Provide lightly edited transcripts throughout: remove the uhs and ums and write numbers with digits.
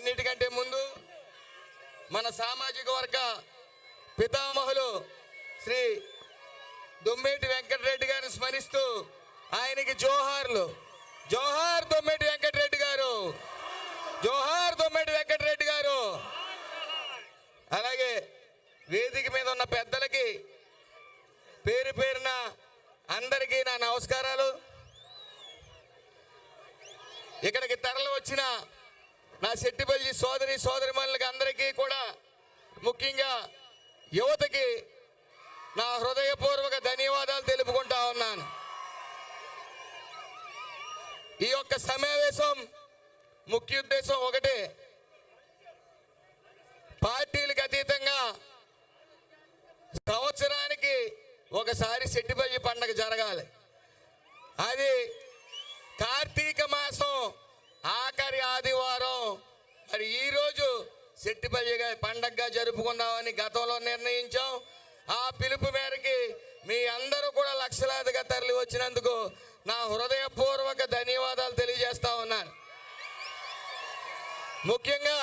అన్నిటికంటే ముందు మన సామాజిక వర్గ పితామహులు శ్రీ దొమ్మేటి వెంకటరెడ్డి గారిని స్మరిస్తూ ఆయనకి జోహార్లు. జోహార్ దొమ్మేటి వెంకటరెడ్డి గారు, జోహార్ దొమ్మేటి వెంకటరెడ్డి గారు. అలాగే వేదిక మీద ఉన్న పెద్దలకి పేరు పేరున అందరికీ నా నమస్కారాలు. ఇక్కడికి తరలి వచ్చిన నా సెట్టిపల్లి సోదరిమణులకి అందరికీ కూడా, ముఖ్యంగా యువతకి నా హృదయపూర్వక ధన్యవాదాలు తెలుపుకుంటా ఉన్నాను. ఈ యొక్క సమావేశం ముఖ్య ఉద్దేశం ఒకటే, పార్టీలకు అతీతంగా సంవత్సరానికి ఒకసారి సెట్టిపల్లి పండగ జరగాలి. అది కార్తీక మాసం ఆఖరి ఆదివారం. మరి ఈరోజు సెట్టిపల్లి పండగగా జరుపుకుందామని గతంలో నిర్ణయించాం. ఆ పిలుపు మేరకి మీ అందరూ కూడా లక్షలాదిగా తరలి వచ్చినందుకు నా హృదయపూర్వక ధన్యవాదాలు తెలియజేస్తా ఉన్నాను. ముఖ్యంగా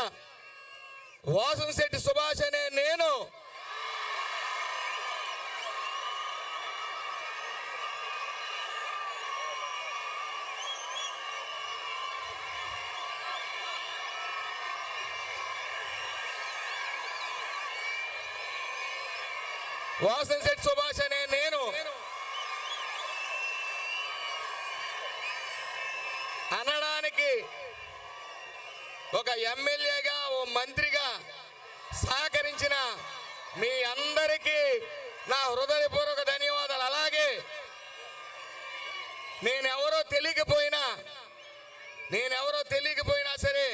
వాసంశెట్టి సుభాష్ అనే నేను వాసంశెట్టి సుభాష్ అనే నేను అనడానికి ఒక ఎమ్మెల్యేగా, ఓ మంత్రిగా సహకరించిన మీ అందరికీ నా హృదయపూర్వక ధన్యవాదాలు. అలాగే నేనెవరో తెలియకపోయినా సరే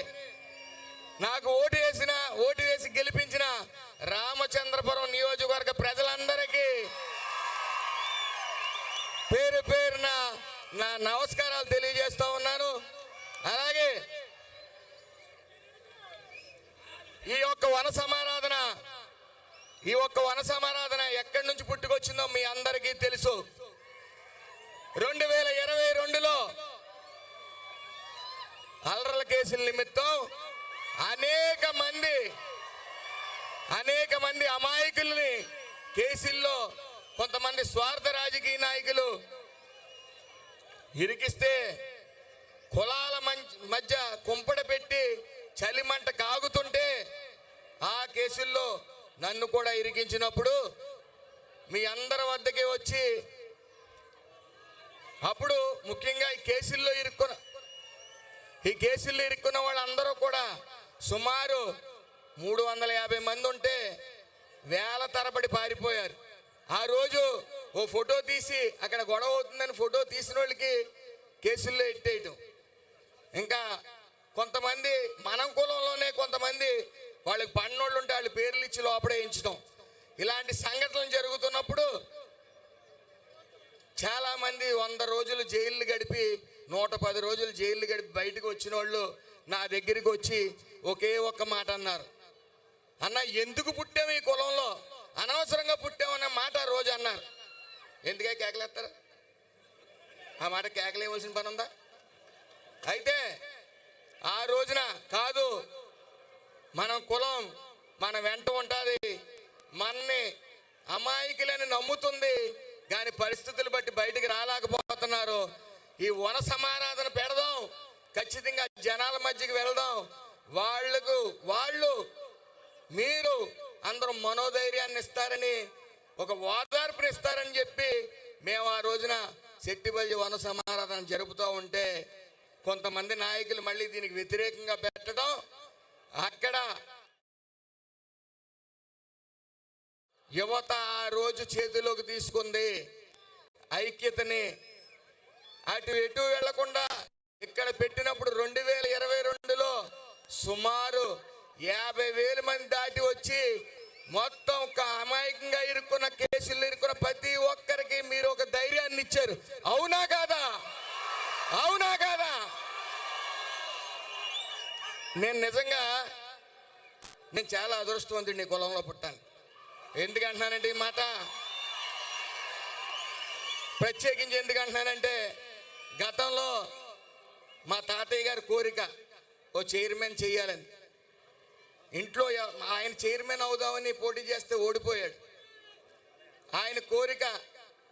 నాకు ఓటు వేసి గెలిపించిన రామచంద్రపురం నియోజకవర్గ ప్రజలందరికీ పేరు పేరున నా నమస్కారాలు తెలియజేస్తా ఉన్నాను. అలాగే ఈ ఒక్క వన సమారాధన ఎక్కడి నుంచి పుట్టుకొచ్చిందో మీ అందరికీ తెలుసు. 2022లో అల్లర్ల కేసుల నిమిత్తం అనేక మంది అమాయకుల్ని కేసుల్లో కొంతమంది స్వార్థ రాజకీయ నాయకులు ఇరికిస్తే కులాల మధ్య కుంపడ పెట్టి చలిమంట కాగుతుంటే ఆ కేసుల్లో నన్ను కూడా ఇరికించినప్పుడు మీ అందరి వద్దకే వచ్చి, అప్పుడు ముఖ్యంగా ఈ కేసుల్లో ఇరుక్కున్న వాళ్ళందరూ కూడా సుమారు 350 మంది ఉంటే వేల తరబడి పారిపోయారు. ఆ రోజు ఓ ఫోటో తీసి అక్కడ గొడవ అవుతుందని ఫోటో తీసిన వాళ్ళకి కేసుల్లో ఎట్టేయటం. ఇంకా కొంతమంది మన కులంలోనే కొంతమంది వాళ్ళకి పన్నోళ్ళు ఉంటే వాళ్ళ పేర్లు ఇచ్చి లోపడేయించడం, ఇలాంటి సంఘటనలు జరుగుతున్నప్పుడు చాలామంది 100 రోజులు జైళ్ళు గడిపి 110 రోజులు జైళ్ళు గడిపి బయటకు వచ్చిన వాళ్ళు నా దగ్గరికి వచ్చి ఒకే ఒక్క మాట అన్నారు, అన్న ఎందుకు పుట్టాము ఈ కులంలో, అనవసరంగా పుట్టామన్న మాట రోజు అన్నారు. ఎందుకే కేకలేస్తారు? ఆ మాట కేకలేవలసిన పని ఉందా? అయితే ఆ రోజున కాదు, మన కులం మన వెంట ఉంటుంది, మనని అమాయకులని నమ్ముతుంది, కానీ పరిస్థితులు బట్టి బయటికి రాలేకపోతున్నారు. ఈ వన సమారాధన పెడదాం, ఖచ్చితంగా జనాల మధ్యకి వెళ్దాం, వాళ్ళు మీరు అందరూ మనోధైర్యాన్ని ఇస్తారని, ఒక ఓదార్పునిస్తారని చెప్పి మేము ఆ రోజున సెట్టిపల్లి వన సమారాధన జరుపుతూ ఉంటే కొంతమంది నాయకులు మళ్ళీ దీనికి వ్యతిరేకంగా పెట్టడం, అక్కడ యువత ఆ రోజు చేతిలోకి తీసుకుంది ఐక్యతని. అటు ఎటు వెళ్లకుండా ఇక్కడ పెట్టినప్పుడు 2022లో సుమారు 50,000 మంది దాటి వచ్చి మొత్తం ఒక అమాయకంగా ఇరుక్కున్న కేసులు ఇరుక్కున్న ప్రతి ఒక్కరికి మీరు ఒక ధైర్యాన్ని ఇచ్చారు. అవునా కాదా? నేను చాలా అదృష్టవంతుడిని ఈ కులంలో పుట్టాను. ఎందుకంటున్నానంటే ఈ మాట ప్రత్యేకించి ఎందుకంటున్నానంటే, గతంలో మా తాతయ్య గారి కోరిక ఓ చైర్మన్ చెయ్యాలని. ఇంట్లో ఆయన చైర్మన్ అవుదామని పోటీ చేస్తే ఓడిపోయాడు. ఆయన కోరిక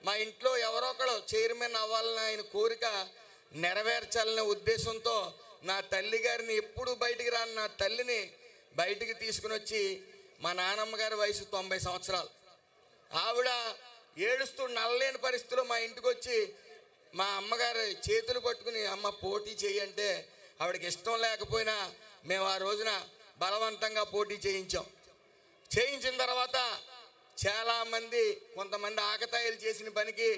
మా ఇంట్లో ఎవరో ఒకడు చైర్మన్ అవ్వాలని ఆయన కోరిక నెరవేర్చాలనే ఉద్దేశంతో నా తల్లి గారిని ఎప్పుడు బయటికి రాని నా తల్లిని బయటికి తీసుకుని వచ్చి, మా నాన్నమ్మ గారి వయసు 90 సంవత్సరాలు, ఆవిడ ఏడుస్తూ నల్లలేని పరిస్థితిలో మా ఇంటికి వచ్చి మా అమ్మగారి చేతులు పట్టుకుని అమ్మ పోటీ చేయంటే ఆవిడకి ఇష్టం లేకపోయినా మేము ఆ రోజున బలవంతంగా పోటీ చేయించిన తర్వాత చాలామంది, కొంతమంది ఆకతాయిలు చేసిన పనికి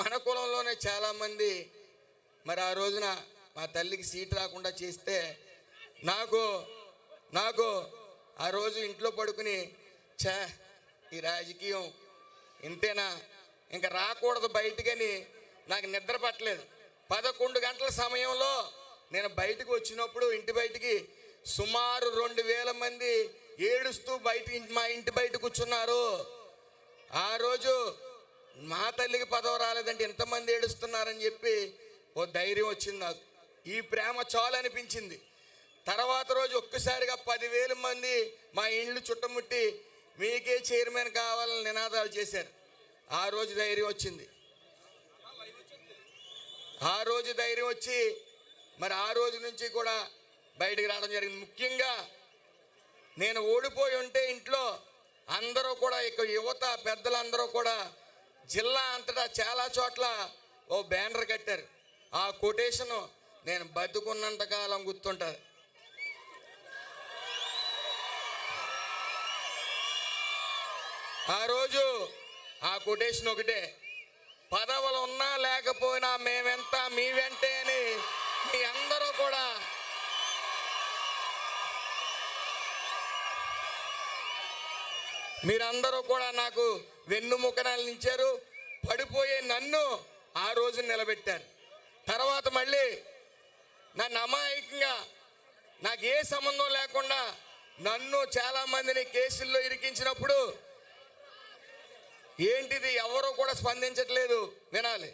మన కులంలోనే చాలామంది మరి ఆ రోజున మా తల్లికి సీట్ రాకుండా చేస్తే నాకు ఆ రోజు ఇంట్లో పడుకుని ఈ రాజకీయం ఇంతేనా, ఇంకా రాకూడదు బయటికని నాకు నిద్ర పట్టలేదు. 11 గంటల సమయంలో నేను బయటకు వచ్చినప్పుడు ఇంటి బయటికి సుమారు 2000 మంది ఏడుస్తూ మా ఇంటి బయట కూర్చున్నారు. ఆ రోజు మా తల్లికి పదవి రాలేదంటే ఎంతమంది ఏడుస్తున్నారని చెప్పి ఓ ధైర్యం వచ్చింది నాకు. ఈ ప్రేమ చాలు అనిపించింది. తర్వాత రోజు ఒక్కసారిగా 10,000 మంది మా ఇండ్లు చుట్టముట్టి మీకే చైర్మన్ కావాలని నినాదాలు చేశారు. ఆ రోజు ధైర్యం వచ్చింది. ఆ రోజు ధైర్యం వచ్చి మరి ఆ రోజు నుంచి కూడా బయటికి రావడం జరిగింది. ముఖ్యంగా నేను ఓడిపోయి ఉంటే ఇంట్లో అందరూ కూడా, ఇక యువత పెద్దలందరూ కూడా జిల్లా అంతటా చాలా చోట్ల ఓ బ్యానర్ కట్టారు. ఆ కొటేషను నేను బతుకున్నంతకాలం గుర్తుంటుంది. ఆ రోజు ఆ కొటేషన్ ఒకటే, పదవులు ఉన్నా లేకపోయినా మేమెంత మీ వెంటే అని మీ అందరూ కూడా మీరందరూ కూడా నాకు వెన్నుముకనాలు నిలిచారు. పడిపోయే నన్ను ఆ రోజు నిలబెట్టారు. తర్వాత మళ్ళీ నన్ను అమాయకంగా, నాకు ఏ సంబంధం లేకుండా నన్ను చాలామందిని కేసుల్లో ఇరికించినప్పుడు ఏంటిది ఎవరో కూడా స్పందించట్లేదు, వినాలి.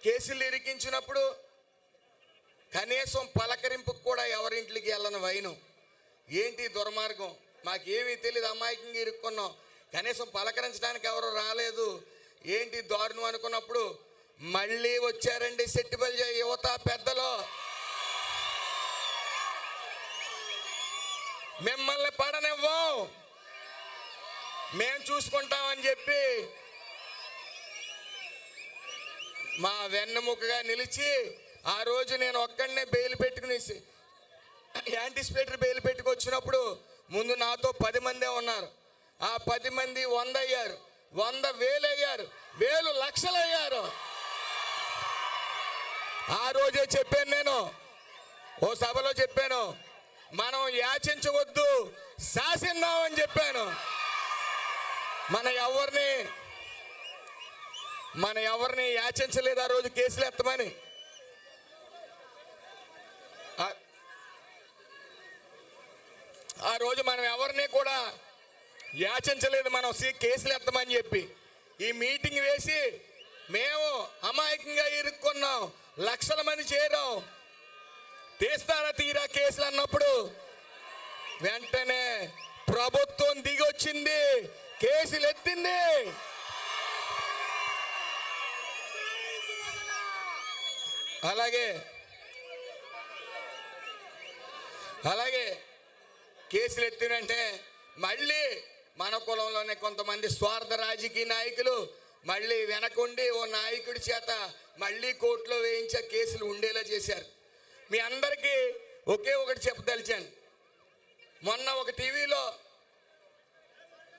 కేసులు ఇరికించినప్పుడు కనీసం పలకరింపుకు కూడా ఎవరింటికి వెళ్ళని వైను. ఏంటి దుర్మార్గం, మాకేమీ తెలియదు, అమాయకంగా ఇరుక్కున్నాం, కనీసం పలకరించడానికి ఎవరు రాలేదు, ఏంటి దారుణం అనుకున్నప్పుడు మళ్ళీ వచ్చారండి సెట్టిబల్జ యువత పెద్దలు. మిమ్మల్ని పడనివ్వం, మేం చూసుకుంటామని చెప్పి మా వెన్నెముకగా నిలిచి, ఆ రోజు నేను ఒక్కడనే బెయిల్ పెట్టుకుని యాంటిసిపేటరీ బెయిల్ పెట్టుకొచ్చినప్పుడు ముందు నాతో 10 మందే ఉన్నారు. ఆ 10 మంది 100 అయ్యారు, 100 వేలు అయ్యారు, 1000 లక్షలు అయ్యారు. ఆ రోజే చెప్పాను, నేను ఓ సభలో చెప్పాను, మనం యాచించవద్దు శాసిద్దామని చెప్పాను. మన ఎవరిని యాచించలేదు ఆ రోజు కేసులు ఎత్తమని. ఆ రోజు మనం ఎవరిని కూడా యాచించలేదు, మనం కేసులు ఎత్తమని చెప్పి ఈ మీటింగ్ వేసి మేము అమాయకంగా ఇరుక్కున్నాం, లక్షల మంది చేరాం, తీస్తారా తీరా కేసులు అన్నప్పుడు వెంటనే ప్రభుత్వం దిగొచ్చింది, కేసులు ఎత్తింది. అలాగే కేసులు ఎత్తినంటే మళ్ళీ మన కులంలోనే కొంతమంది స్వార్థ రాజకీయ నాయకులు మళ్ళీ వెనకుండి ఓ నాయకుడి చేత మళ్ళీ కోర్టులో వేయించే కేసులు ఉండేలా చేశారు. మీ అందరికీ ఒకే ఒకటి చెప్పదలిచాను. మొన్న ఒక టీవీలో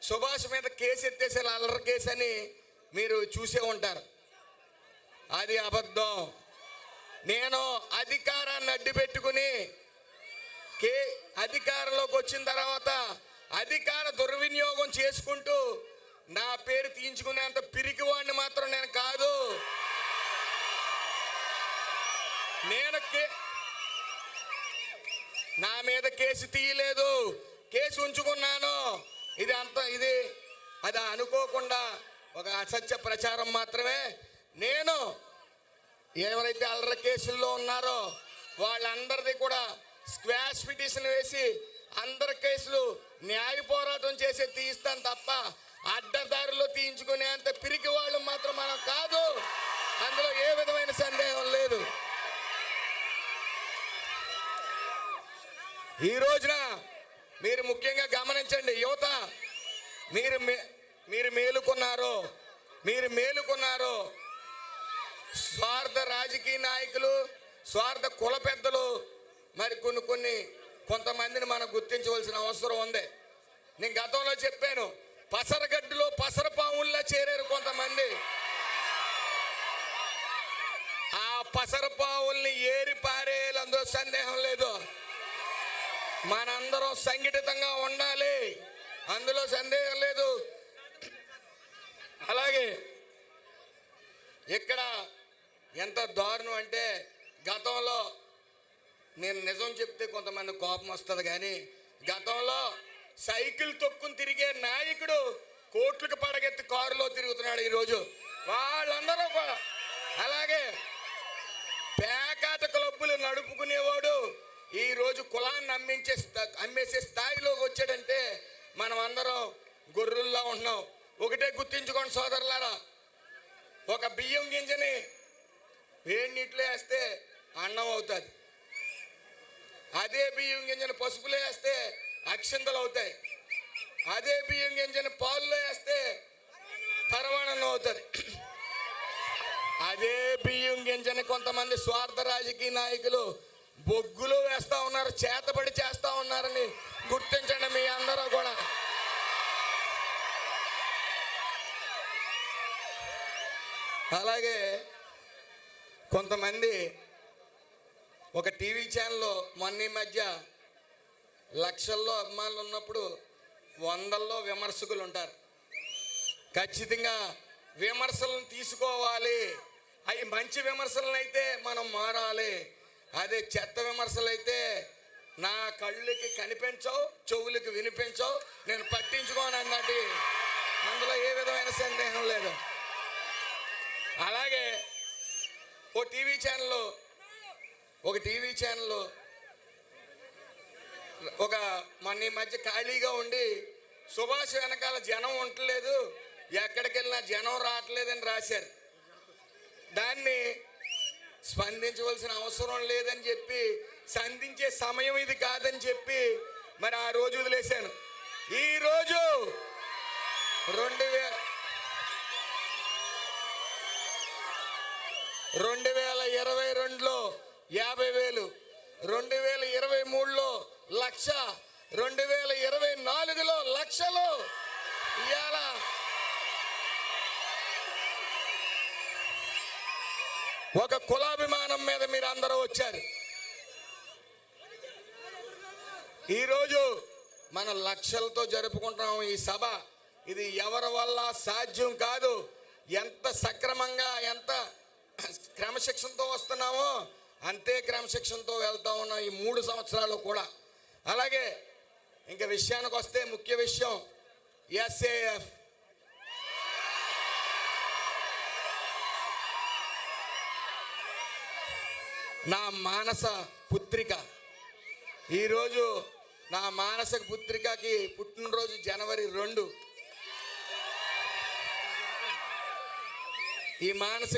సుభాష్ మీద కేసు ఎత్తేసారు, అల్లరి కేసు అని మీరు చూసే ఉంటారు. అది అబద్ధం. నేను అధికారాన్ని అడ్డు పెట్టుకుని అధికారంలోకి వచ్చిన తర్వాత అధికార దుర్వినియోగం చేసుకుంటూ నా పేరు తీయించుకునేంత పిరికివాడిని మాత్రం నేను కాదు. నా మీద కేసు తీయలేదు, కేసు ఉంచుకున్నాను. అది అనుకోకుండా ఒక అసత్య ప్రచారం మాత్రమే. నేను ఎవరైతే అల్లరి కేసుల్లో ఉన్నారో వాళ్ళందరిది కూడా స్క్వాష్ పిటిషన్ వేసి అందరి కేసులు న్యాయ పోరాటం చేసే తీయిస్తాను తప్ప అడ్డదారిలో తీయించుకునే అంత పిరికి వాళ్ళు మాత్రం మనం కాదు. అందులో ఏ విధమైన సందేహం లేదు. ఈ రోజున మీరు ముఖ్యంగా గమనించండి, యువత, మీరు మేలుకున్నారు. స్వార్థ రాజకీయ నాయకులు, స్వార్థ కుల పెద్దలు, మరి కొంతమందిని మనం గుర్తించవలసిన అవసరం ఉంది. నేను గతంలో చెప్పాను, పసరగడ్డులో పసరపాముల్లా చేరారు కొంతమంది. ఆ పసరపావుల్ని ఏరి పారేయాలి, అందులో సందేహం లేదు. మనందరం సంఘటితంగా ఉండాలి, అందులో సందేహం లేదు. అలాగే ఇక్కడ ఎంత దారుణం అంటే, గతంలో నేను నిజం చెప్తే కొంతమంది కోపం వస్తుంది, కానీ గతంలో సైకిల్ తొక్కుని తిరిగే నాయకుడు కోట్లకు పడగెత్తి కారులో తిరుగుతున్నాడు ఈరోజు. వాళ్ళందరూ కూడా అలాగే పేకాట క్లబ్బులు నడుపుకునేవాడు ఈరోజు కులాన్ని అమ్మేసే స్థాయిలోకి వచ్చాడంటే మనం అందరం గొర్రెల్లా ఉంటున్నాం. ఒకటే గుర్తించుకోండి సోదరులారా, ఒక బియ్యం గింజని వేడి నీటిలో వేస్తే అన్నం అవుతుంది, అదే బియ్యం గింజని పసుపులో వేస్తే అక్షంతలు అవుతాయి, అదే బియ్యం గింజని పాలులో వేస్తే పరమాణం అవుతుంది. అదే బియ్యం గింజని కొంతమంది స్వార్థ రాజకీయ నాయకులు బొగ్గులు వేస్తా ఉన్నారు, చేతబడి చేస్తా ఉన్నారని గుర్తించండి మీ అందరూ కూడా. అలాగే కొంతమంది ఒక టీవీ ఛానల్లో మొన్న ఈ మధ్య లక్షల్లో అభిమానులు ఉన్నప్పుడు వందల్లో విమర్శకులు ఉంటారు. ఖచ్చితంగా విమర్శలను తీసుకోవాలి. అవి మంచి విమర్శలను అయితే మనం మారాలి. అదే చెత్త విమర్శలు అయితే నా కళ్ళకి కనిపించవు, చెవులకి వినిపించవు, నేను పట్టించుకోను అన్నట్టు, అందులో ఏ విధమైన సందేహం లేదు. అలాగే ఒక టీవీ ఛానల్లో ఒక మొన్న ఈ మధ్య ఖాళీగా ఉండి సుభాష్ వెనకాల జనం ఉండలేదు, ఎక్కడికి వెళ్ళినా జనం రావట్లేదని రాశారు. దాన్ని స్పందించవలసిన అవసరం లేదని చెప్పి, సంధించే సమయం ఇది కాదని చెప్పి మరి ఆ రోజు వదిలేశాను. ఈరోజు 2022లో 50,000, 2023లో 1,00,000, 2024లో లక్షలు. ఇవాళ ఒక కులాభిమానం మీద మీరు అందరూ వచ్చారు. ఈరోజు మన లక్షలతో జరుపుకుంటున్నాం ఈ సభ. ఇది ఎవరి వల్ల సాధ్యం కాదు. ఎంత సక్రమంగా, ఎంత క్రమశిక్షణతో వస్తున్నామో అంతే క్రమశిక్షణతో వెళ్తా ఉన్నాం ఈ 3 సంవత్సరాలు కూడా. అలాగే ఇంకా విషయానికి వస్తే, ముఖ్య విషయం SAF. నా మానస పుత్రిక, ఈరోజు నా మానస పుత్రికకి పుట్టినరోజు జనవరి 2. ఈ మానస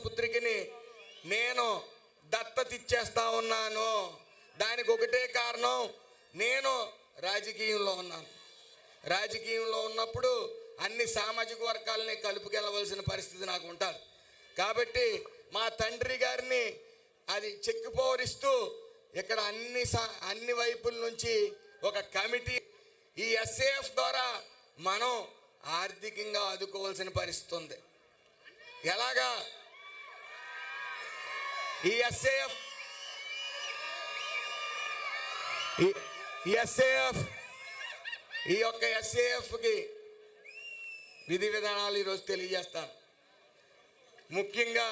పుత్రికని నేను దత్తత ఇచ్చేస్తా ఉన్నాను. దానికి ఒకటే కారణం, నేను రాజకీయంలో ఉన్నాను. రాజకీయంలో ఉన్నప్పుడు అన్ని సామాజిక వర్గాలని కలుపుకెళ్ళవలసిన పరిస్థితి నాకు ఉంటుంది. కాబట్టి మా తండ్రి గారిని అది చెక్కుపోరిస్తూ ఇక్కడ అన్ని వైపుల నుంచి ఒక కమిటీ, ఈ SAF ద్వారా మనం ఆర్థికంగా ఆదుకోవాల్సిన పరిస్థితి ఉంది. ఎలాగా? ఈ యొక్క SAFకి విధి విధానాలు ఈరోజు తెలియజేస్తాను. ముఖ్యంగా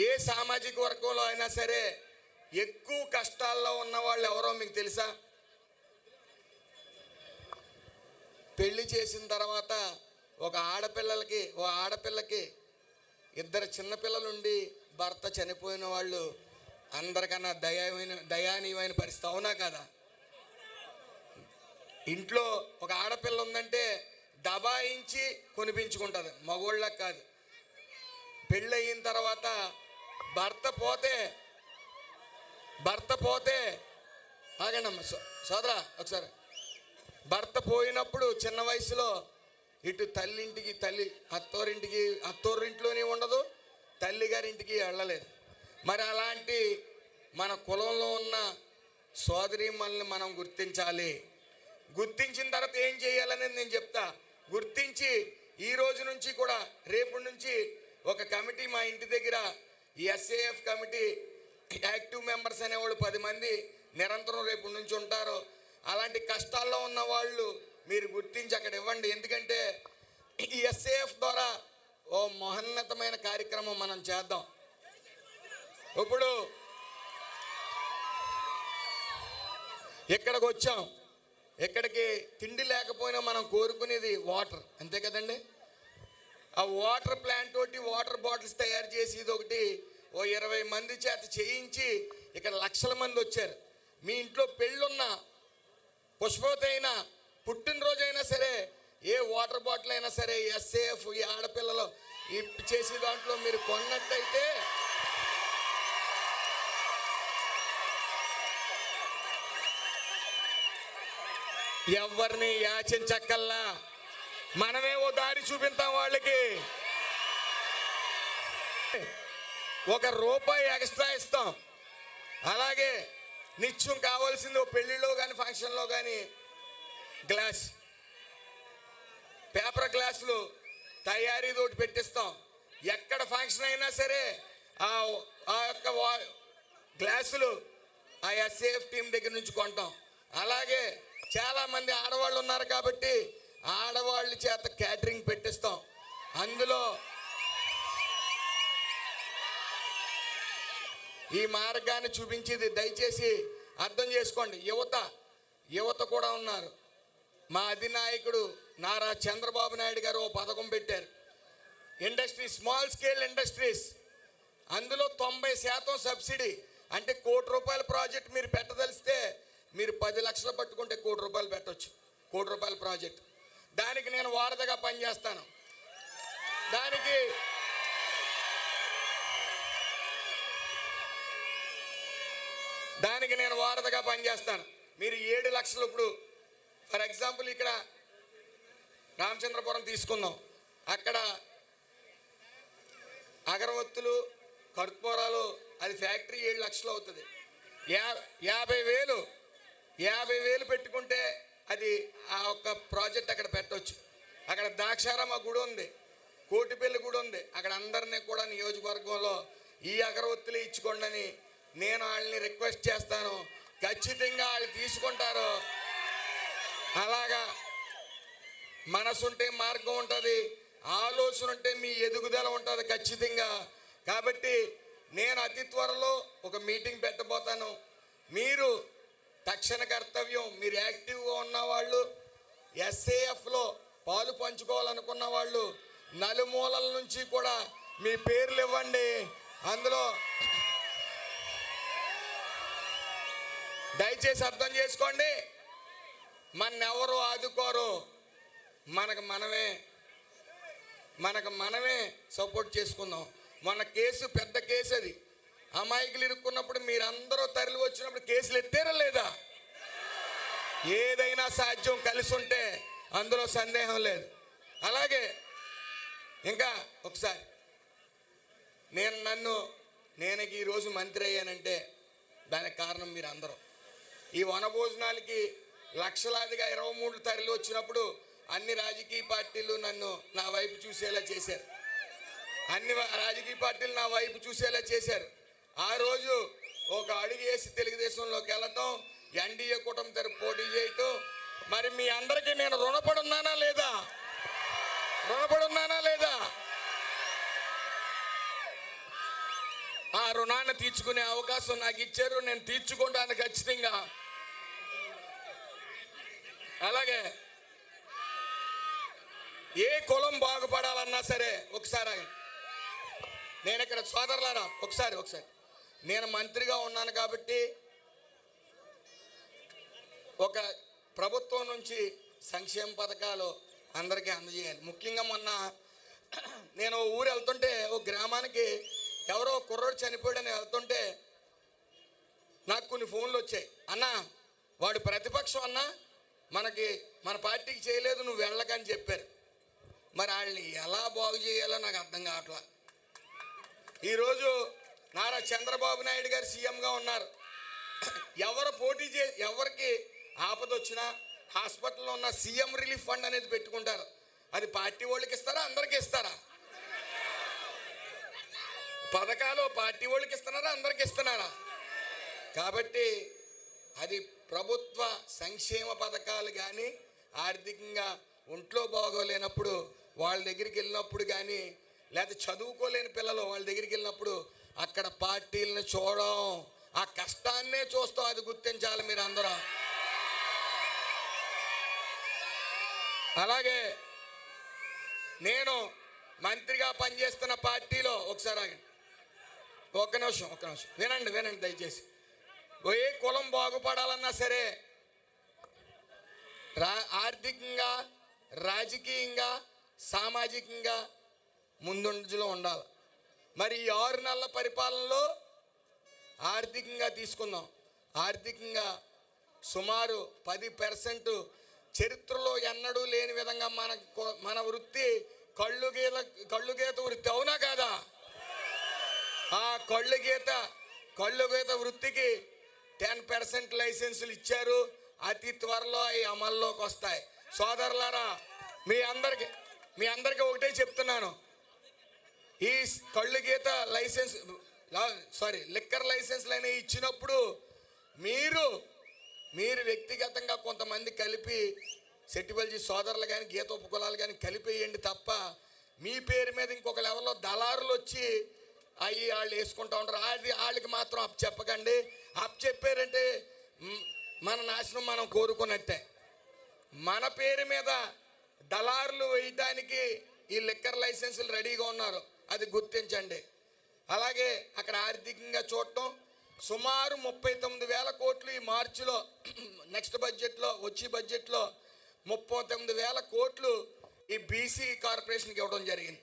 ఏ సామాజిక వర్గంలో అయినా సరే ఎక్కువ కష్టాల్లో ఉన్న వాళ్ళు ఎవరో మీకు తెలుసా? పెళ్లి చేసిన తర్వాత ఒక ఆడపిల్లకి 2 చిన్నపిల్లలుండి భర్త చనిపోయిన వాళ్ళు అందరికన్నా దయానీయమైన పరిస్థితి, అవునా కదా? ఇంట్లో ఒక ఆడపిల్ల ఉందంటే దబాయించి కొనిపించుకుంటుంది, మగోళ్ళకి కాదు. పెళ్ళయిన తర్వాత భర్త పోతే ఆగండమ్మ సోదరా ఒకసారి. భర్త పోయినప్పుడు చిన్న వయసులో ఇటు అత్తోరింట్లోనే ఉండదు, తల్లిగారింటికి వెళ్ళలేదు. మరి అలాంటి మన కులంలో ఉన్న సోదరీమణుల్ని మనం గుర్తించాలి. గుర్తించిన తర్వాత ఏం చేయాలనేది నేను చెప్తా. గుర్తించి ఈ రోజు నుంచి కూడా రేపు నుంచి ఒక కమిటీ మా ఇంటి దగ్గర ఎస్ఏఎఫ్ కమిటీ యాక్టివ్ మెంబర్స్ అనేవాళ్ళు 10 మంది నిరంతరం రేపు నుంచి ఉంటారు. అలాంటి కష్టాల్లో ఉన్న వాళ్ళు మీరు గుర్తించి అక్కడ ఇవ్వండి. ఎందుకంటే ఈ ఎస్ఏఎఫ్ ద్వారా ఓ మహోన్నతమైన కార్యక్రమం మనం చేద్దాం. ఇప్పుడు ఇక్కడికి వచ్చాం, ఇక్కడికి తిండి లేకపోయినా మనం కోరుకునేది వాటర్, అంతే కదండి. ఆ వాటర్ ప్లాంట్ తోటి వాటర్ బాటిల్స్ తయారు చేసి ఇది ఒకటి ఓ 20 మంది చేత చేయించి ఇక్కడ లక్షల మంది వచ్చారు. మీ ఇంట్లో పెళ్ళున్నా, పుష్పవతి అయినా, పుట్టినరోజైనా సరే, ఏ వాటర్ బాటిల్ అయినా సరే ఎస్ఏఎఫ్ ఈ ఆడపిల్లలు ఈ చేసే దాంట్లో మీరు కొన్నట్టయితే ఎవరిని యాచించక్కల్లా, మనమే ఓ దారి చూపిస్తాం వాళ్ళకి. ₹1 ఎక్స్ట్రా ఇస్తాం. అలాగే నిత్యం కావాల్సింది ఓ పెళ్లిలో కానీ ఫంక్షన్లో కానీ గ్లాస్, పేపర్ గ్లాసులు తయారీ తోటి పెట్టిస్తాం. ఎక్కడ ఫంక్షన్ అయినా సరే ఆ యొక్క గ్లాసులు ఆ ఎస్ఏఎఫ్ టీం దగ్గర నుంచి కొంటాం. అలాగే చాలామంది ఆడవాళ్ళు ఉన్నారు కాబట్టి ఆడవాళ్ళ చేత క్యాటరింగ్ పెట్టిస్తాం. అందులో ఈ మార్గాన్ని చూపించేది దయచేసి అర్థం చేసుకోండి. యువత కూడా ఉన్నారు. మా అధినాయకుడు నారా చంద్రబాబు నాయుడు గారు ఓ పథకం పెట్టారు, ఇండస్ట్రీస్, స్మాల్ స్కేల్ ఇండస్ట్రీస్. అందులో 90% సబ్సిడీ. అంటే ₹1,00,00,000 ప్రాజెక్ట్ మీరు పెట్టదలిస్తే మీరు 10 లక్షలు పట్టుకుంటే ₹1,00,00,000 పెట్టవచ్చు. ₹1,00,00,000 ప్రాజెక్ట్. దానికి నేను వారధిగా పనిచేస్తాను. దానికి నేను వారధిగా పనిచేస్తాను. మీరు 7 లక్షలు, ఇప్పుడు ఫర్ ఎగ్జాంపుల్ ఇక్కడ రామచంద్రపురం తీసుకుందాం, అక్కడ అగరవత్తులు, కర్పూరాలు, అది ఫ్యాక్టరీ 7 లక్షలు అవుతుంది. 50,000 పెట్టుకుంటే అది ఆ ఒక్క ప్రాజెక్ట్ అక్కడ పెట్టవచ్చు. అక్కడ ద్రాక్షారామ గుడి ఉంది, కోటిపల్లి గుడి ఉంది. అక్కడ అందరినీ కూడా నియోజకవర్గంలో ఈ అగరవత్తులు ఇచ్చుకోండి అని నేను వాళ్ళని రిక్వెస్ట్ చేస్తాను. ఖచ్చితంగా వాళ్ళు తీసుకుంటారు. అలాగా మనసుంటే మార్గం ఉంటుంది, ఆలోచన ఉంటే మీ ఎదుగుదల ఉంటుంది ఖచ్చితంగా. కాబట్టి నేను అతి త్వరలో ఒక మీటింగ్ పెట్టబోతాను. మీరు తక్షణ కర్తవ్యం, మీరు యాక్టివ్గా ఉన్నవాళ్ళు, ఎస్ఏఎఫ్లో పాలు పంచుకోవాలనుకున్న వాళ్ళు నలుమూలల నుంచి కూడా మీ పేర్లు ఇవ్వండి. అందులో దయచేసి అర్థం చేసుకోండి, మన్నెవరు ఆదుకోరు, మనకు మనమే సపోర్ట్ చేసుకుందాం. మన కేసు పెద్ద కేసు, అది అమాయకులు ఇరుక్కున్నప్పుడు మీరందరూ తరలి వచ్చినప్పుడు కేసులు ఎత్తారా లేదా? ఏదైనా సాధ్యం కలిసి ఉంటే, అందులో సందేహం లేదు. అలాగే ఇంకా ఒకసారి నేను ఈరోజు మంత్రి అయ్యానంటే దానికి కారణం మీరు అందరూ. ఈ వనభోజనాలకి లక్షలాదిగా 23 తరలి వచ్చినప్పుడు అన్ని రాజకీయ పార్టీలు నా వైపు చూసేలా చేశారు. అన్ని రాజకీయ పార్టీలు నా వైపు చూసేలా చేశారు. ఆ రోజు ఒక అడుగు వేసి తెలుగుదేశంలోకి వెళ్ళటం, ఎన్డీఏ కూటమి తరపు పోటీ చేయటం, మరి మీ అందరికీ నేను రుణపడి ఉన్నానా లేదా? ఆ రుణాన్ని తీర్చుకునే అవకాశం నాకు ఇచ్చారు, నేను తీర్చుకుంటాను ఖచ్చితంగా. అలాగే ఏ కులం బాగుపడాలన్నా సరే, ఒకసారి నేను ఇక్కడ సోదరులారా ఒకసారి నేను మంత్రిగా ఉన్నాను కాబట్టి ఒక ప్రభుత్వం నుంచి సంక్షేమ పథకాలు అందరికీ అందజేయాలి. ముఖ్యంగా మొన్న నేను ఊరు వెళ్తుంటే ఒక గ్రామానికి ఎవరో కుర్రోడు చనిపోయాడని వెళ్తుంటే నాకు కొన్ని ఫోన్లు వచ్చాయి. అన్న వాడు ప్రతిపక్షం అన్న, మన పార్టీకి చేయలేదు, నువ్వు వెళ్ళకని చెప్పారు. మరి వాళ్ళని ఎలా బాగు చేయాలో నాకు అర్థం కావట్లా. ఈరోజు నారా చంద్రబాబు నాయుడు గారు సీఎంగా ఉన్నారు. ఎవరికి ఆపద వచ్చినా హాస్పిటల్లో ఉన్న సీఎం రిలీఫ్ ఫండ్ అనేది పెట్టుకుంటారు. అది పార్టీ వాళ్ళకి ఇస్తారా, అందరికీ ఇస్తారా? పథకాలు పార్టీ వాళ్ళకి ఇస్తున్నారా, అందరికీ ఇస్తున్నారా? కాబట్టి అది ప్రభుత్వ సంక్షేమ పథకాలు కానీ ఆర్థికంగా ఒంట్లో బాగోలేనప్పుడు వాళ్ళ దగ్గరికి వెళ్ళినప్పుడు కానీ, లేదా చదువుకోలేని పిల్లలు వాళ్ళ దగ్గరికి వెళ్ళినప్పుడు అక్కడ పార్టీలను చూడడం, ఆ కష్టాన్నే చూస్తాం. అది గుర్తించాలి మీరు అందరూ. అలాగే నేను మంత్రిగా పనిచేస్తున్న పార్టీలో ఒకసారి ఒక్క నిమిషం వినండి దయచేసి. ఏ కులం బాగుపడాలన్నా సరే ఆర్థికంగా, రాజకీయంగా, సామాజికంగా ముందంజలో ఉండాలి. మరి ఈ 6 నెలల పరిపాలనలో ఆర్థికంగా తీసుకుందాం. ఆర్థికంగా సుమారు 10% చరిత్రలో ఎన్నడూ లేని విధంగా మన వృత్తి కళ్ళుగీత వృత్తి, అవునా కాదా? ఆ కళ్ళుగీత వృత్తికి 10% లైసెన్సులు ఇచ్చారు. అతి త్వరలో అవి అమల్లోకి వస్తాయి. సోదరులారా, మీ అందరికీ ఒకటే చెప్తున్నాను. ఈ కళ్ళుగీత లైసెన్స్ లిక్కర్ లైసెన్స్లు అనేవి ఇచ్చినప్పుడు మీరు వ్యక్తిగతంగా కొంతమంది కలిపి సెట్టిబల్జీ సోదరులు కానీ గీత ఉపకులాలు కానీ కలిపేయండి తప్ప మీ పేరు మీద ఇంకొక లెవెల్లో దళారులు వచ్చి వాళ్ళు వేసుకుంటూ ఉంటారు. వాళ్ళకి మాత్రం చెప్పకండి. చెప్పారంటే మన నాశనం మనం కోరుకున్నట్టే. మన పేరు మీద దళారులు వేయడానికి ఈ లిక్కర్ లైసెన్సులు రెడీగా ఉన్నారు, అది గుర్తించండి. అలాగే అక్కడ ఆర్థికంగా చూడటం సుమారు 39,000 కోట్లు ఈ మార్చిలో నెక్స్ట్ బడ్జెట్లో వచ్చే బడ్జెట్లో 39,000 కోట్లు ఈ బీసీ కార్పొరేషన్కి ఇవ్వడం జరిగింది.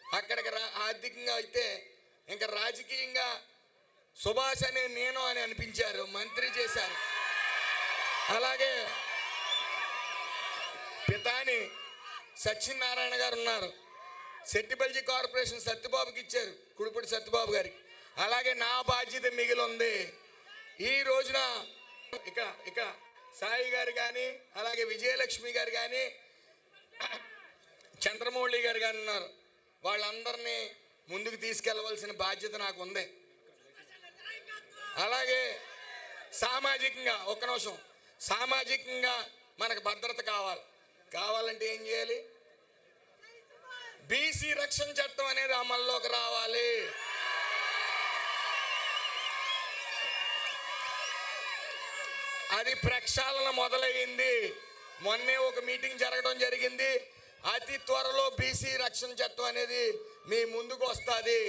అక్కడికి ఆర్థికంగా అయితే ఇంకా రాజకీయంగా సుభాష్ అనే నేను అని అనిపించారు, మంత్రి చేశారు. అలాగే పితాని సత్యనారాయణ గారు ఉన్నారు, సెట్టిబల్జీ కార్పొరేషన్ సత్యబాబుకి ఇచ్చారు, కుడిపూడి సత్యబాబు గారికి. అలాగే నా బాధ్యత మిగిలి ఉంది. ఈ రోజున ఇక సాయి గారు కానీ, అలాగే విజయలక్ష్మి గారు కానీ, చంద్రమౌళి గారు కానీ ఉన్నారు. వాళ్ళందరినీ ముందుకు తీసుకెళ్లవలసిన బాధ్యత నాకు ఉంది. అలాగే సామాజికంగా మనకు భద్రత కావాలంటే ఏం చేయాలి? బీసీ రక్షణ చట్టం అనేది అమల్లోకి రావాలి. అది ప్రక్షాళన మొదలయ్యింది. మొన్నే ఒక మీటింగ్ జరగడం జరిగింది. అతి త్వరలో బీసీ రక్షణ చట్టం అనేది మీ ముందుకు వస్తుంది.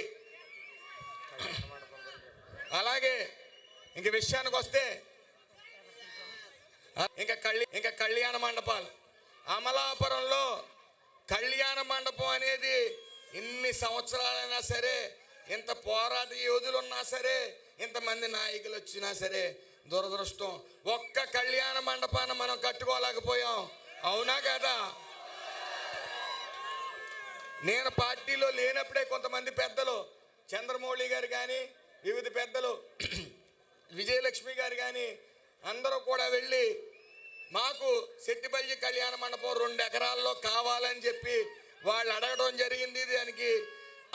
అలాగే ఇంక విషయానికి వస్తే ఇంకా కళ్యాణ మండపాలు. అమలాపురంలో కళ్యాణ మండపం అనేది ఇన్ని సంవత్సరాలైనా సరే, ఇంత పోరాట యోధులు ఉన్నా సరే, ఇంతమంది నాయకులు వచ్చినా సరే, దురదృష్టం ఒక్క కళ్యాణ మండపాన్ని మనం కట్టుకోలేకపోయాం, అవునా కదా? నేను పార్టీలో లేనప్పుడే కొంతమంది పెద్దలు, చంద్రమౌళి గారు కానీ, వివిధ పెద్దలు, విజయలక్ష్మి గారు కానీ అందరూ కూడా వెళ్ళి మాకు సెట్టిబల్జీ కళ్యాణ మండపం 2 ఎకరాల్లో కావాలని చెప్పి వాళ్ళు అడగడం జరిగింది. దానికి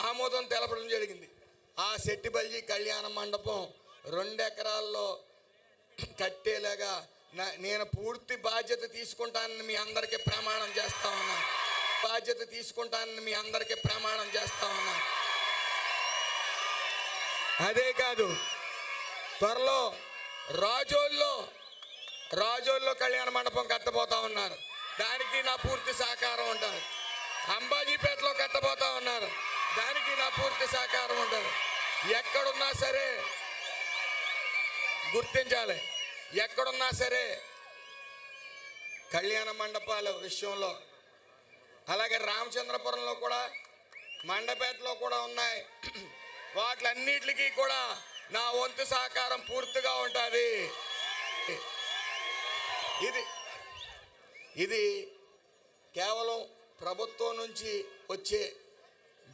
ఆమోదం తెలపడం జరిగింది. ఆ సెట్టిబల్జీ కళ్యాణ మండపం 2 ఎకరాల్లో కట్టేలాగా నేను పూర్తి బాధ్యత తీసుకుంటానని మీ అందరికీ ప్రమాణం చేస్తా ఉన్నా. అదే కాదు, త్వరలో రాజోల్లో కళ్యాణ మండపం కట్టబోతా ఉన్నారు. దానికి నా పూర్తి సహకారం ఉంటుంది. అంబాజీపేటలో కట్టబోతా ఉన్నారు, దానికి నా పూర్తి సహకారం ఉంటుంది. ఎక్కడున్నా సరే గుర్తించాలి. ఎక్కడున్నా సరే కళ్యాణ మండపాల విషయంలో, అలాగే రామచంద్రపురంలో కూడా, మండపేటలో కూడా ఉన్నాయి. వాటిలన్నిటికీ కూడా నా వంతు సహకారం పూర్తిగా ఉంటుంది. ఇది కేవలం ప్రభుత్వం నుంచి వచ్చే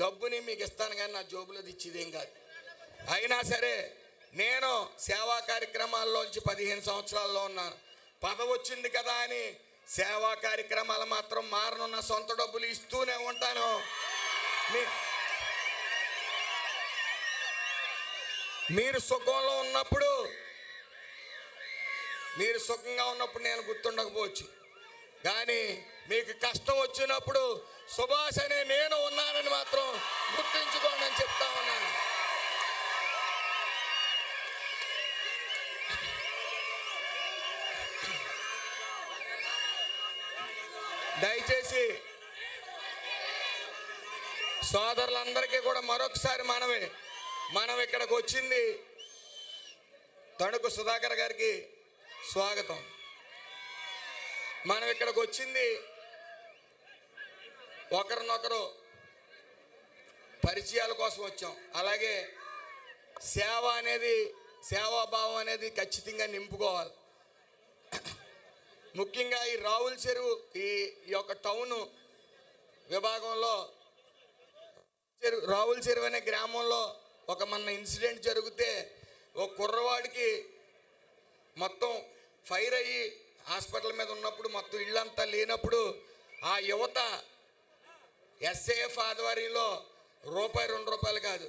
డబ్బుని మీకు ఇస్తాను కానీ నా జోబులోది ఇచ్చేదేం కాదు. అయినా సరే నేను సేవా కార్యక్రమాల్లోంచి 15 సంవత్సరాల్లో ఉన్నాను. పదవి వచ్చింది కదా అని సేవా కార్యక్రమాలు మాత్రం మారనున్న సొంత డబ్బులు ఇస్తూనే ఉంటాను. మీరు సుఖంగా ఉన్నప్పుడు నేను గుర్తుండకపోవచ్చు, కానీ మీకు కష్టం వచ్చినప్పుడు సుభాష్ అనే నేను ఉన్నానని మాత్రం గుర్తుంచుకోండి అని చెప్తా ఉన్నాను. దయచేసి సోదరులందరికీ కూడా మరొకసారి మనం ఇక్కడికి వచ్చింది, తణుకు సుధాకర్ గారికి స్వాగతం. మనం ఇక్కడికి వచ్చింది ఒకరినొకరు పరిచయాల కోసం వచ్చాం. అలాగే సేవాభావం అనేది ఖచ్చితంగా నింపుకోవాలి. ముఖ్యంగా ఈ రావుల చెరువు ఈ యొక్క టౌన్ విభాగంలో రావుల చెరువు అనే గ్రామంలో ఒక మన ఇన్సిడెంట్ జరిగితే ఒక కుర్రవాడికి మొత్తం ఫైర్ అయ్యి హాస్పిటల్ మీద ఉన్నప్పుడు మొత్తం ఇళ్ళంతా లేనప్పుడు ఆ యువత ఎస్ఏఎఫ్ ఆధ్వర్యంలో రూపాయి 2 రూపాయలు కాదు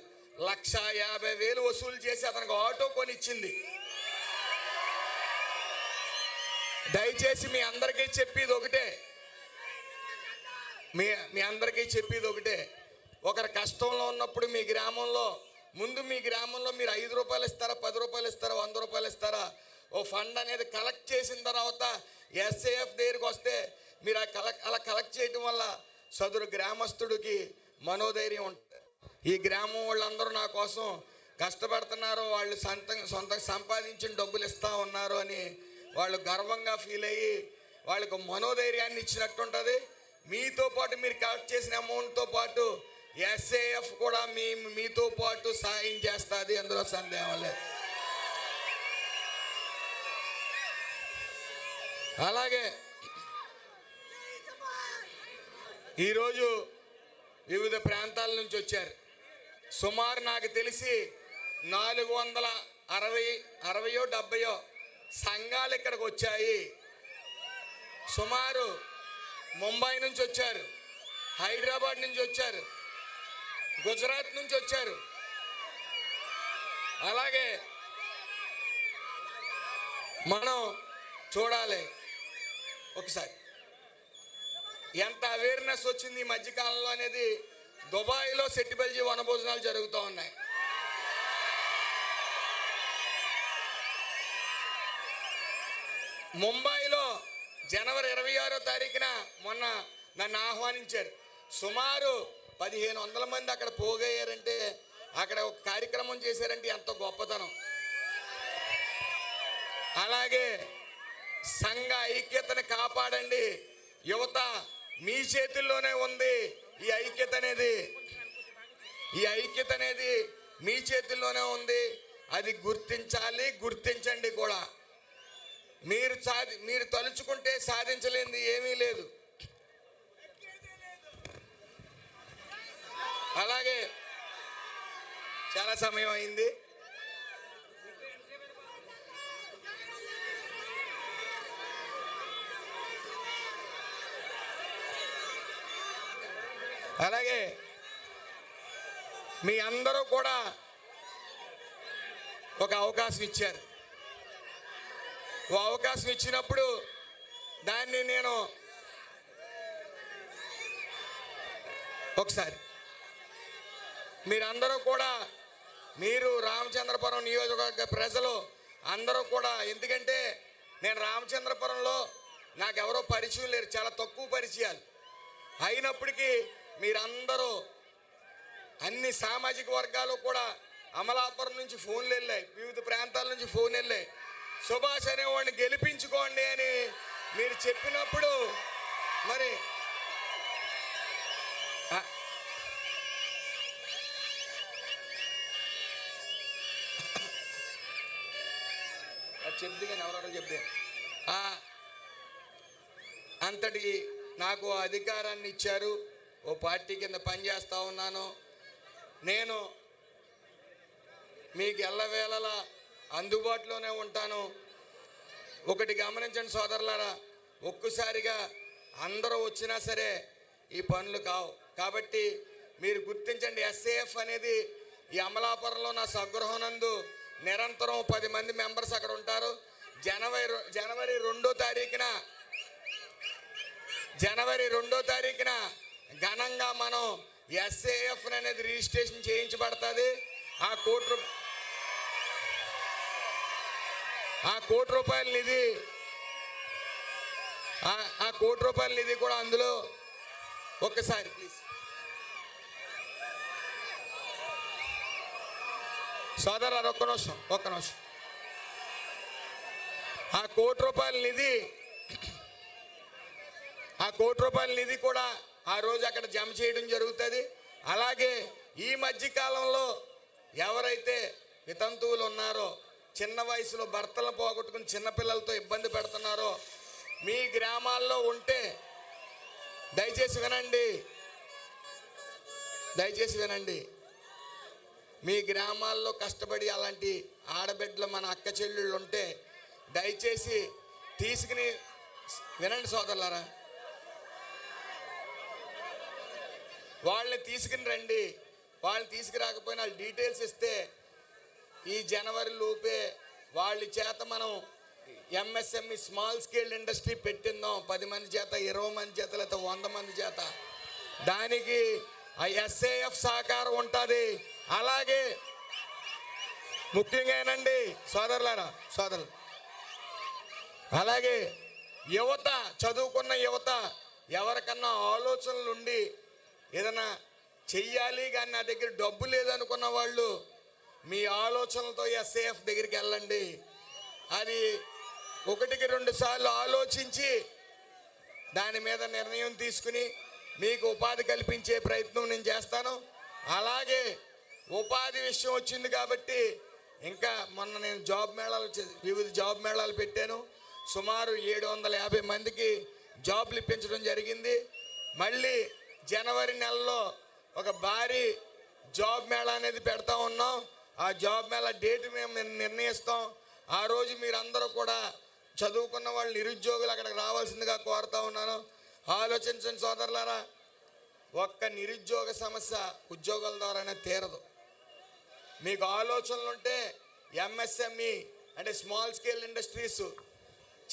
1,50,000 వసూలు చేసి అతనికి ఆటో కొనిచ్చింది. దయచేసి మీ అందరికీ చెప్పేది ఒకటే, ఒకరి కష్టంలో ఉన్నప్పుడు మీ గ్రామంలో మీరు 5 రూపాయలు ఇస్తారా, 10 రూపాయలు ఇస్తారా, 100 రూపాయలు ఇస్తారా, ఓ ఫండ్ అనేది కలెక్ట్ చేసిన తర్వాత ఎస్ఏఎఫ్ దగ్గరికి వస్తే మీరు అలా కలెక్ట్ చేయడం వల్ల సదరు గ్రామస్తుడికి మనోధైర్యం ఉంటుంది. ఈ గ్రామం వాళ్ళందరూ నా కోసం కష్టపడుతున్నారు, వాళ్ళు సొంతంగా సంపాదించిన డబ్బులు ఇస్తూ ఉన్నారు అని వాళ్ళు గర్వంగా ఫీల్ అయ్యి వాళ్ళకు మనోధైర్యాన్ని ఇచ్చినట్టు ఉంటుంది. మీతో పాటు మీరు కలెక్ట్ చేసిన అమౌంట్తో పాటు ఎస్ఏఎఫ్ కూడా మీతో పాటు సాయం చేస్తుంది, అందులో సందేహం లేదు. అలాగే ఈరోజు వివిధ ప్రాంతాల నుంచి వచ్చారు. సుమారు నాకు తెలిసి 460-70 సంఘాలు ఇక్కడికి వచ్చాయి. సుమారు ముంబై నుంచి వచ్చారు, హైదరాబాద్ నుంచి వచ్చారు, గుజరాత్ నుంచి వచ్చారు. అలాగే మనం చూడాలి ఒకసారి ఎంత అవేర్నెస్ వచ్చింది ఈ మధ్యకాలంలో అనేది. దుబాయ్లో సెట్టిబల్జీ వనభోజనాలు జరుగుతూ ఉన్నాయి. ముంబైలో జనవరి 26వ తారీఖున మొన్న నన్ను ఆహ్వానించారు. సుమారు 1,500 మంది అక్కడ పోగయ్యారంటే, అక్కడ ఒక కార్యక్రమం చేశారంటే ఎంత గొప్పతనం. అలాగే సంఘ ఐక్యతను కాపాడండి. యువత మీ చేతుల్లోనే ఉంది. ఈ ఐక్యత అనేది మీ చేతుల్లోనే ఉంది. అది గుర్తించండి కూడా. మీరు తలుచుకుంటే సాధించలేనిది ఏమీ లేదు. అలాగే చాలా సమయం అయింది. అలాగే మీ అందరూ కూడా ఒక అవకాశం ఇచ్చారు. ఓ అవకాశం ఇచ్చినప్పుడు దాన్ని నేను ఒకసారి మీరందరూ కూడా, మీరు రామచంద్రపురం నియోజకవర్గ ప్రజలు అందరూ కూడా, ఎందుకంటే నేను రామచంద్రపురంలో నాకెవరో పరిచయం లేరు, చాలా తక్కువ పరిచయాలు. అయినప్పటికీ మీరందరూ అన్ని సామాజిక వర్గాలు కూడా అమలాపురం నుంచి ఫోన్లు వెళ్ళాయి, వివిధ ప్రాంతాల నుంచి ఫోన్ వెళ్ళాయి. సుభాష్ అనేవాడిని గెలిపించుకోండి అని మీరు చెప్పినప్పుడు మరి చెప్తే కానీ ఎవరొకరు చెప్తే అంతటి నాకు అధికారాన్ని ఇచ్చారు. ఓ పార్టీ కింద పనిచేస్తూ ఉన్నాను. నేను మీకు ఎల్లవేళలా అందుబాటులోనే ఉంటాను. ఒకటి గమనించండి సోదరులారా, ఒక్కసారిగా అందరూ వచ్చినా సరే ఈ పనులు కావు. కాబట్టి మీరు గుర్తించండి, ఎస్ఏఎఫ్ అనేది ఈ అమలాపురంలో నా స్వగృహం నందు నిరంతరం 10 మంది మెంబర్స్ అక్కడ ఉంటారు. జనవరి 2వ తారీఖున ఘనంగా మనం ఎస్ఏఎఫ్ అనేది రిజిస్ట్రేషన్ చేయించబడుతుంది. ఆ కోటి రూపాయల నిధి కూడా అందులో ఒక్కసారి ప్లీజ్ సోదరులారా ఒక్క నిమిషం. ఆ కోటి రూపాయల నిధి కూడా ఆ రోజు అక్కడ జమ చేయడం జరుగుతుంది. అలాగే ఈ మధ్యకాలంలో ఎవరైతే వితంతువులు ఉన్నారో, చిన్న వయసులో భర్తలను పోగొట్టుకుని చిన్నపిల్లలతో ఇబ్బంది పెడుతున్నారో, మీ గ్రామాల్లో ఉంటే దయచేసి వినండి. మీ గ్రామాల్లో కష్టపడి అలాంటి ఆడబిడ్డలు మన అక్క చెల్లెళ్ళు ఉంటే దయచేసి తీసుకుని వినండి సోదరులారా, వాళ్ళని తీసుకుని రండి. వాళ్ళు తీసుకురాకపోయినా వాళ్ళు డీటెయిల్స్ ఇస్తే ఈ జనవరి లోపే వాళ్ళ చేత మనం ఎంఎస్ఎంఈ స్మాల్ స్కేల్ ఇండస్ట్రీ పెట్టిందాం. 10 మంది చేత, 20 మంది చేత, లేకపోతే 100 మంది చేత. దానికి ఆ ఎస్ఏఎఫ్ సహకారం ఉంటుంది. అలాగే ముఖ్యంగానండి సోదరులు, అలాగే యువత, చదువుకున్న యువత ఎవరికన్నా ఆలోచనలు ఉండి ఏదైనా చెయ్యాలి కానీ నా దగ్గర డబ్బు లేదనుకున్న వాళ్ళు మీ ఆలోచనలతో ఎస్ఏఎఫ్ దగ్గరికి వెళ్ళండి. అది 1-2 సార్లు ఆలోచించి దాని మీద నిర్ణయం తీసుకుని మీకు ఉపాధి కల్పించే ప్రయత్నం నేను చేస్తాను. అలాగే ఉపాధి విషయం వచ్చింది కాబట్టి ఇంకా మొన్న నేను వివిధ జాబ్ మేళాలు పెట్టాను. సుమారు 750 మందికి జాబ్లు ఇప్పించడం జరిగింది. మళ్ళీ జనవరి నెలలో ఒక భారీ జాబ్ మేళా అనేది పెడతా ఉన్నాం. ఆ జాబ్ మేళా డేట్ మేము నిర్ణయిస్తాం. ఆ రోజు మీరందరూ కూడా చదువుకున్న వాళ్ళు, నిరుద్యోగులు అక్కడికి రావాల్సిందిగా కోరుతా ఉన్నాను. ఆలోచించండి సోదరులారా, ఒక్క నిరుద్యోగ సమస్య ఉద్యోగాల ద్వారానే తీరదు. మీకు ఆలోచనలు ఉంటే ఎంఎస్ఎంఈ అంటే స్మాల్ స్కేల్ ఇండస్ట్రీస్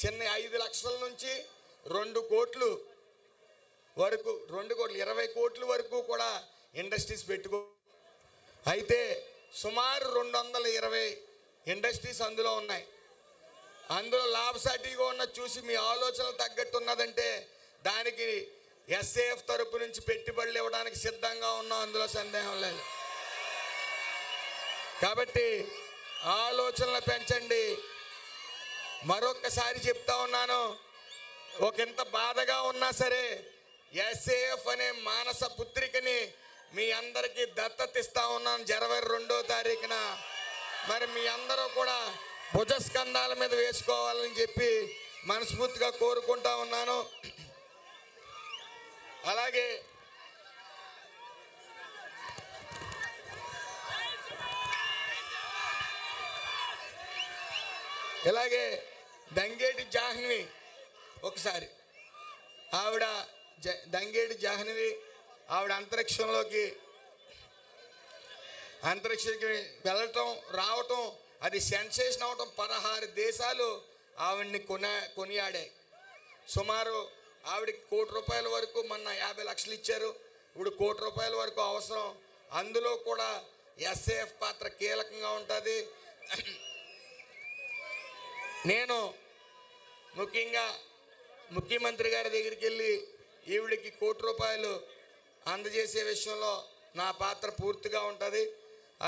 చిన్న 5 లక్షల నుంచి 2 కోట్లు వరకు, 20 కోట్ల వరకు కూడా ఇండస్ట్రీస్ పెట్టుకో. అయితే సుమారు 220 ఇండస్ట్రీస్ అందులో ఉన్నాయి. అందులో లాభసాటిగా ఉన్న చూసి మీ ఆలోచనలు తగ్గట్టు ఉన్నదంటే దానికి ఎస్ఏఎఫ్ తరపు నుంచి పెట్టుబడులు ఇవ్వడానికి సిద్ధంగా ఉన్నాం, అందులో సందేహం లేదు. కాబట్టి ఆలోచనలు పెంచండి. మరొక్కసారి చెప్తా ఉన్నాను, ఒకంత బాధగా ఉన్నా సరే ఎస్ఏఎఫ్ అనే మానస పుత్రికని మీ అందరికీ దత్తత ఇస్తా ఉన్నాను జనవరి 2వ తారీఖున. మరి మీ అందరూ కూడా భుజస్కంధాల మీద వేసుకోవాలని చెప్పి మనస్ఫూర్తిగా కోరుకుంటా ఉన్నాను. అలాగే దంగేటి జాహ్నవి, ఒకసారి దంగేటి జాహ్నవి ఆవిడ అంతరిక్షంకి వెళ్ళటం రావటం అది సెన్సేషన్ అవటం 16 దేశాలు ఆవిడ్ని కొనియాడాయి. సుమారు ఆవిడకి ₹1 కోటి వరకు మొన్న 50 లక్షలు ఇచ్చారు. ఇప్పుడు ₹1 కోటి వరకు అవసరం. అందులో కూడా ఎస్ఏఎఫ్ పాత్ర కీలకంగా ఉంటుంది. నేను ముఖ్యంగా ముఖ్యమంత్రి గారి దగ్గరికి వెళ్ళి ఈవిడికి ₹1 కోటి అందజేసే విషయంలో నా పాత్ర పూర్తిగా ఉంటుంది.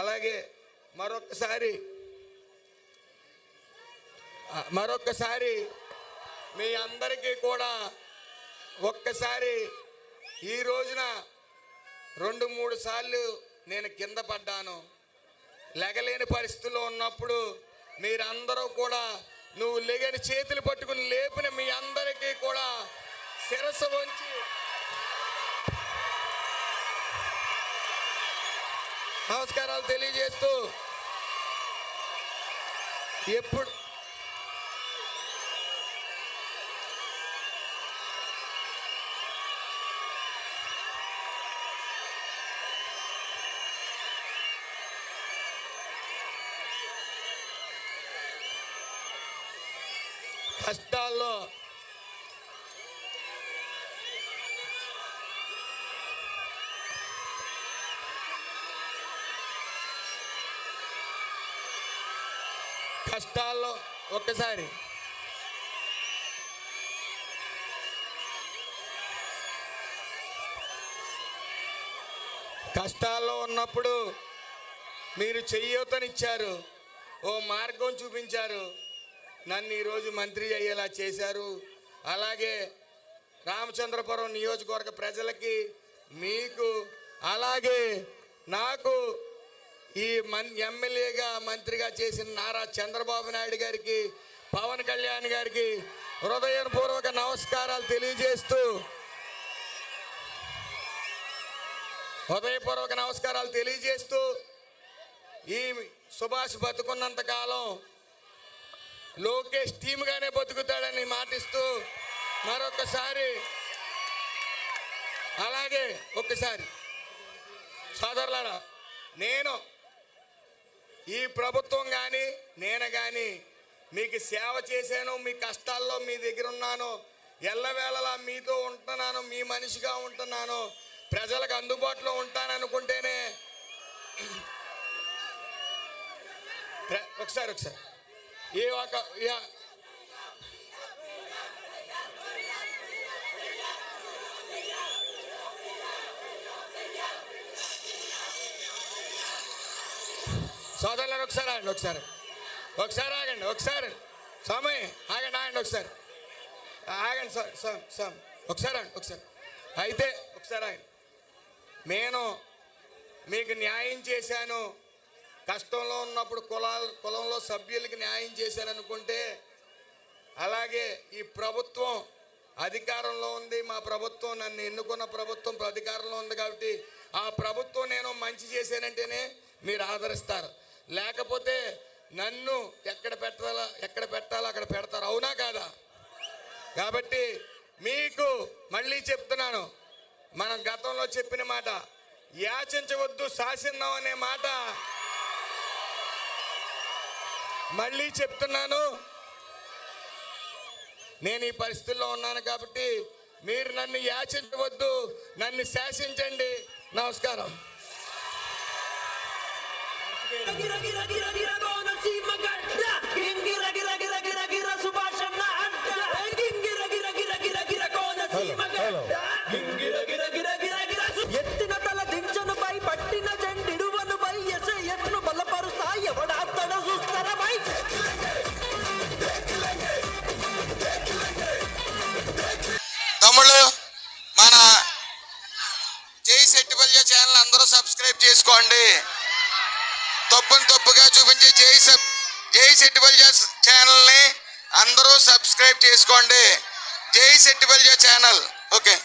అలాగే మరొక్కసారి మీ అందరికీ కూడా ఒక్కసారి ఈ రోజున 2-3 సార్లు నేను కింద పడ్డాను. లెగలేని పరిస్థితుల్లో ఉన్నప్పుడు మీరందరూ కూడా నువ్వు లెగని చేతులు పట్టుకుని లేపిన మీ అందరికీ కూడా శిరస్సు వంచి నమస్కారాలు తెలియజేస్తూ ఎప్పుడు కష్టాల్లో ఒక్కసారి కష్టాల్లో ఉన్నప్పుడు మీరు చెయ్యూతనిచ్చారు, ఓ మార్గం చూపించారు, నన్ను ఈరోజు మంత్రి అయ్యేలా చేశారు. అలాగే రామచంద్రపురం నియోజకవర్గ ప్రజలకి, మీకు, అలాగే నాకు ఈ ఎమ్మెల్యేగా మంత్రిగా చేసిన నారా చంద్రబాబు నాయుడు గారికి, పవన్ కళ్యాణ్ గారికి హృదయపూర్వక నమస్కారాలు తెలియజేస్తూ ఈ సుభాష్ బతుకున్నంత కాలం లోకేష్ టీమ్గానే బతుకుతాడని మాటిస్తూ మరొకసారి, అలాగే ఒక్కసారి సోదరులారా, నేను ఈ ప్రభుత్వం కానీ నేను కానీ మీకు సేవ చేశాను, మీ కష్టాల్లో మీ దగ్గర ఉన్నాను, ఎల్లవేళలా మీతో ఉంటున్నాను, మీ మనిషిగా ఉంటున్నాను, ప్రజలకు అందుబాటులో ఉంటాననుకుంటేనే ఒకసారి ఈ ఒక సోదరులను ఒకసారి ఆగండి, స్వామి ఆగండి, ఒకసారి అయితే ఒకసారి ఆగండి. నేను మీకు న్యాయం చేశాను, కష్టంలో ఉన్నప్పుడు కులంలో సభ్యులకి న్యాయం చేశాను అనుకుంటే, అలాగే ఈ ప్రభుత్వం అధికారంలో ఉంది, మా ప్రభుత్వం, నన్ను ఎన్నుకున్న ప్రభుత్వం అధికారంలో ఉంది కాబట్టి ఆ ప్రభుత్వం నేను మంచి చేశానంటేనే మీరు ఆదరిస్తారు, లేకపోతే నన్ను ఎక్కడ పెట్టాలో అక్కడ పెడతారు. అవునా కాదా? కాబట్టి మీకు మళ్ళీ చెప్తున్నాను, మనం గతంలో చెప్పిన మాట, యాచించవద్దు శాసిందాం అనే మాట మళ్ళీ చెప్తున్నాను. నేను ఈ పరిస్థితుల్లో ఉన్నాను కాబట్టి మీరు నన్ను యాచించవద్దు, నన్ను శాసించండి. నమస్కారం. ఎత్తిన తల దించను పై పట్టిన జెండిడువను పై ఎస్ఐఎఫ్ను బలపరుస్తా ఎవడాత్తడ చూస్తారా పై. తమ్ముళ్ళు, మన జై సెట్టిపల్లి ఛానల్ అందరూ సబ్స్క్రైబ్ చేసుకోండి. తప్పుగా చూపించి జై సెట్టిపల్లి ఛానల్ని అందరూ సబ్స్క్రైబ్ చేసుకోండి. జై సెట్టిపల్లి ఛానల్. ఓకే.